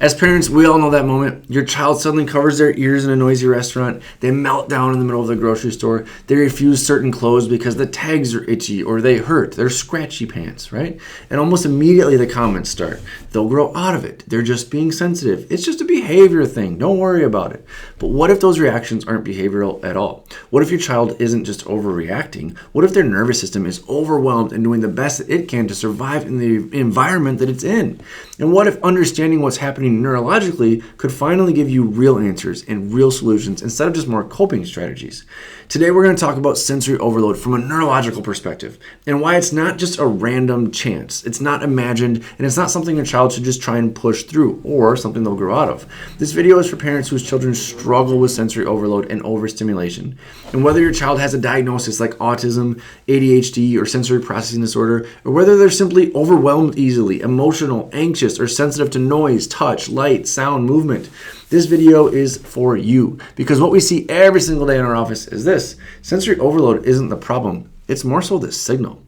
As parents, we all know that moment. Your child suddenly covers their ears in a noisy restaurant. They melt down in the middle of the grocery store. They refuse certain clothes because the tags are itchy or they hurt. They're scratchy pants, right? And almost immediately the comments start. They'll grow out of it. They're just being sensitive. It's just a behavior thing. Don't worry about it. But what if those reactions aren't behavioral at all? What if your child isn't just overreacting? What if their nervous system is overwhelmed and doing the best that it can to survive in the environment that it's in? And what if understanding what's happening neurologically could finally give you real answers and real solutions instead of just more coping strategies? Today we're going to talk about sensory overload from a neurological perspective and why it's not just a random chance. It's not imagined, and it's not something your child should just try and push through or something they'll grow out of. This video is for parents whose children struggle with sensory overload and overstimulation. And whether your child has a diagnosis like autism, ADHD, or sensory processing disorder, or whether they're simply overwhelmed easily, emotional, anxious, or sensitive to noise, touch, light, sound, movement, this video is for you, because what we see every single day in our office is this. Sensory overload isn't the problem. It's more so the signal.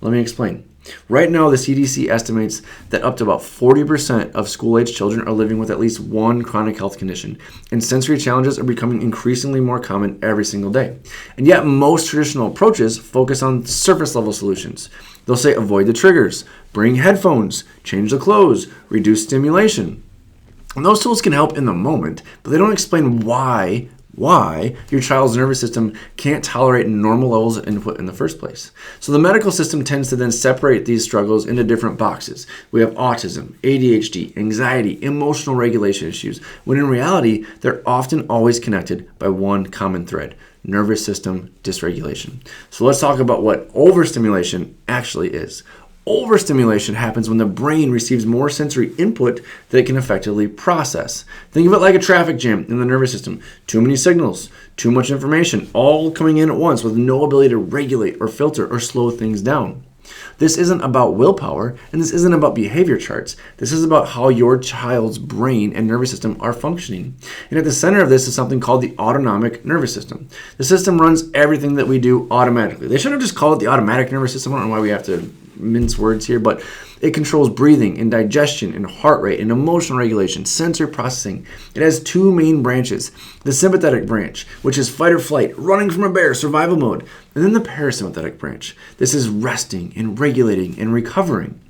Let me explain. Right now, the CDC estimates that up to about 40% of school-age children are living with at least one chronic health condition, and sensory challenges are becoming increasingly more common every single day. And yet, most traditional approaches focus on surface-level solutions. They'll say avoid the triggers, bring headphones, change the clothes, reduce stimulation. And those tools can help in the moment, but they don't explain why your child's nervous system can't tolerate normal levels of input in the first place. So the medical system tends to then separate these struggles into different boxes. We have autism, ADHD, anxiety, emotional regulation issues, when in reality, they're often always connected by one common thread: nervous system dysregulation. So let's talk about what overstimulation actually is. Overstimulation happens when the brain receives more sensory input that it can effectively process. Think of it like a traffic jam in the nervous system. Too many signals, too much information, all coming in at once with no ability to regulate or filter or slow things down. This isn't about willpower, and this isn't about behavior charts. This is about how your child's brain and nervous system are functioning. And at the center of this is something called the autonomic nervous system. The system runs everything that we do automatically. They shouldn't have just called it the automatic nervous system. I don't know why we have to mince words here, but it controls breathing and digestion and heart rate and emotional regulation, sensory processing. It has two main branches: the sympathetic branch, which is fight or flight, running from a bear, survival mode, and then the parasympathetic branch. This is resting and regulating and recovering.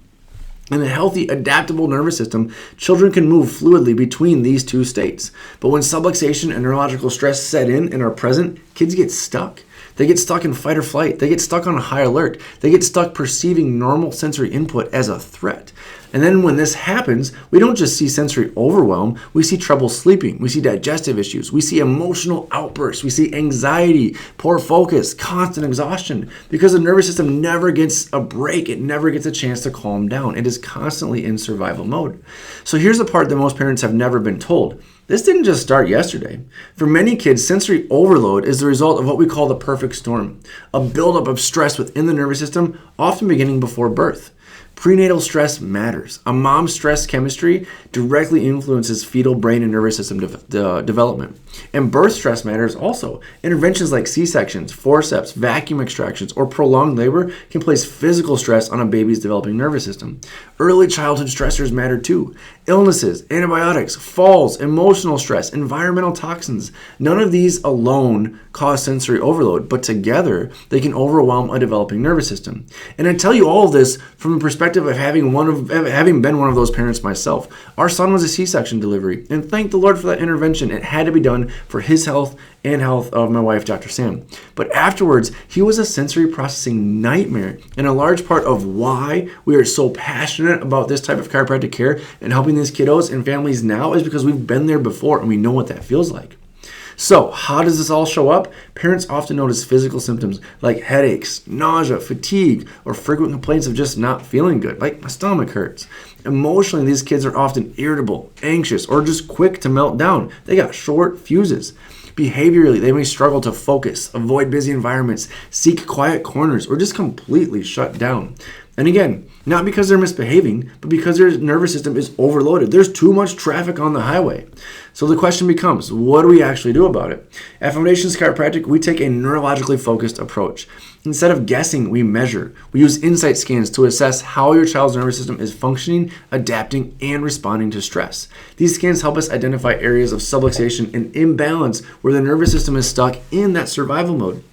In a healthy, adaptable nervous system, children can move fluidly between these two states. But when subluxation and neurological stress set in and are present, kids get stuck. They get stuck in fight or flight. They get stuck on high alert. They get stuck perceiving normal sensory input as a threat. And then when this happens, we don't just see sensory overwhelm. We see trouble sleeping. We see digestive issues. We see emotional outbursts. We see anxiety, poor focus, constant exhaustion, because the nervous system never gets a break. It never gets a chance to calm down. It is constantly in survival mode. So here's the part that most parents have never been told. This didn't just start yesterday. For many kids, sensory overload is the result of what we call the perfect storm, a buildup of stress within the nervous system, often beginning before birth. Prenatal stress matters. A mom's stress chemistry directly influences fetal brain and nervous system development. And birth stress matters also. Interventions like C-sections, forceps, vacuum extractions, or prolonged labor can place physical stress on a baby's developing nervous system. Early childhood stressors matter too. Illnesses, antibiotics, falls, emotional stress, environmental toxins. None of these alone cause sensory overload, but together they can overwhelm a developing nervous system. And I tell you all of this from the perspective of having been one of those parents myself. Our son was a C-section delivery, and thank the Lord for that intervention. It had to be done for his health and health of my wife, Dr. Sam. But afterwards, he was a sensory processing nightmare, and a large part of why we are so passionate about this type of chiropractic care and helping these kiddos and families now is because we've been there before and we know what that feels like. So how does this all show up? Parents often notice physical symptoms like headaches, nausea, fatigue, or frequent complaints of just not feeling good, like my stomach hurts. Emotionally, these kids are often irritable, anxious, or just quick to melt down. They got short fuses. Behaviorally, they may struggle to focus, avoid busy environments, seek quiet corners, or just completely shut down. And again, not because they're misbehaving, but because their nervous system is overloaded. There's too much traffic on the highway. So the question becomes, what do we actually do about it? At Foundations Chiropractic, we take a neurologically focused approach. Instead of guessing, we measure. We use insight scans to assess how your child's nervous system is functioning, adapting, and responding to stress. These scans help us identify areas of subluxation and imbalance where the nervous system is stuck in that survival mode.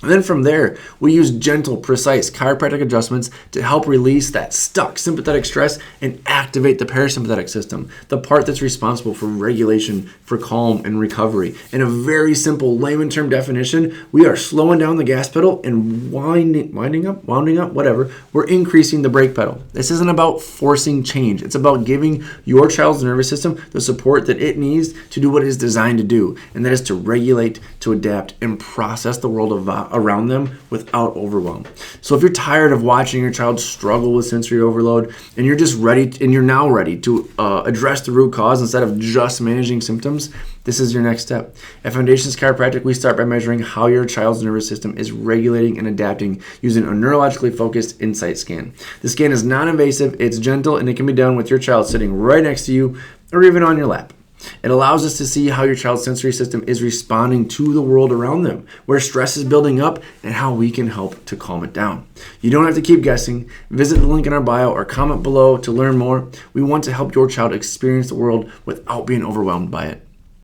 And then from there, we use gentle, precise chiropractic adjustments to help release that stuck sympathetic stress and activate the parasympathetic system, the part that's responsible for regulation, for calm, and recovery. In a very simple layman term definition, we are slowing down the gas pedal and wounding up, whatever. We're increasing the brake pedal. This isn't about forcing change. It's about giving your child's nervous system the support that it needs to do what it is designed to do, and that is to regulate, to adapt, and process the world around them without overwhelm. So if you're tired of watching your child struggle with sensory overload and you're now ready to address the root cause instead of just managing symptoms, this is your next step. At Foundations Chiropractic, we start by measuring how your child's nervous system is regulating and adapting using a neurologically focused insight scan. The scan is non-invasive, it's gentle, and it can be done with your child sitting right next to you or even on your lap. It allows us to see how your child's sensory system is responding to the world around them, where stress is building up, and how we can help to calm it down. You don't have to keep guessing. Visit the link in our bio or comment below to learn more. We want to help your child experience the world without being overwhelmed by it.